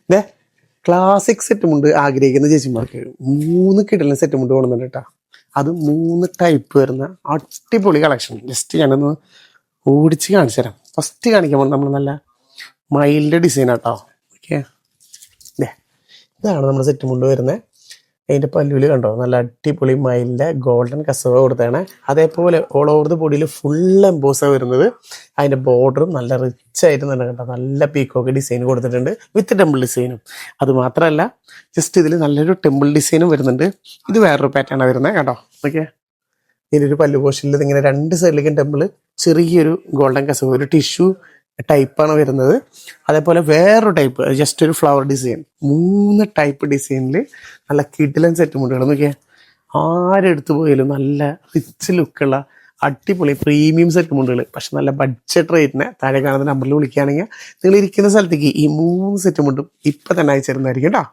ഇതേ classic set മുണ്ട് ആഗ്രഹിക്കുന്ന ചേച്ചിമാർക്ക് 3 കിടലിന് സെറ്റ് മുണ്ട് കൊണ്ടുവന്നിട്ട് കേട്ടോ. അത് 3 ടൈപ്പ് വരുന്ന അടിപൊളി കളക്ഷൻ. ജസ്റ്റ് ഞാനൊന്ന് ഓടിച്ച് കാണിച്ചു തരാം. ഫസ്റ്റ് കാണിക്കുമ്പോൾ നമ്മൾ നല്ല മയിലിൻ്റെ ഡിസൈൻ ആട്ടോ. ഓക്കെ, ഇതാണ് നമ്മുടെ സെറ്റ് മുണ്ട് വരുന്നത്. അതിൻ്റെ പല്ലുവിൽ കണ്ടോ നല്ല അടിപൊളി മയിലിൻ്റെ ഗോൾഡൻ കസവ കൊടുത്താണ്. അതേപോലെ ഓൾ ഓവർ ദ ബോഡിയിൽ ഫുൾ എംബോസാണ് വരുന്നത്. അതിൻ്റെ ബോർഡറും നല്ല റിച്ച് ആയിട്ട് തന്നെ കണ്ടോ, നല്ല പീക്കോക്ക് ഡിസൈൻ കൊടുത്തിട്ടുണ്ട് വിത്ത് ടെമ്പിൾ ഡിസൈനും. അത് മാത്രമല്ല ജസ്റ്റ് ഇതിൽ നല്ലൊരു ടെമ്പിൾ ഡിസൈനും വരുന്നുണ്ട്. ഇത് വേറൊരു പാറ്റേണാണ് വരുന്നത് കേട്ടോ. ഓക്കെ, ഇതിലൊരു പല്ലു പോഷനിൽ ഇതിങ്ങനെ 2 സൈഡിലേക്കും ടെമ്പിൾ, ചെറിയൊരു ഗോൾഡൻ കസവ്, ഒരു ടിഷ്യൂ ടൈപ്പാണ് വരുന്നത്. അതേപോലെ വേറൊരു ടൈപ്പ് ജസ്റ്റ് ഒരു ഫ്ലവർ ഡിസൈൻ. 3 ടൈപ്പ് ഡിസൈനിൽ നല്ല കിടിലൻ സെറ്റ് മുണ്ടുകൾ. നോക്കിയാൽ ആരെടുത്ത് പോയാലും നല്ല റിച്ച് ലുക്കുള്ള അടിപൊളി പ്രീമിയം സെറ്റ് മുണ്ടുകൾ. പക്ഷെ നല്ല ബഡ്ജറ്റ് റേറ്റിന് താഴെ കാണുന്ന നമ്പറിൽ വിളിക്കുകയാണെങ്കിൽ നിങ്ങൾ ഇരിക്കുന്ന സ്ഥലത്തേക്ക് ഈ 3 സെറ്റ് മുണ്ടും ഇപ്പം തന്നെ അയച്ചു തരുന്നതായിരിക്കും കേട്ടോ.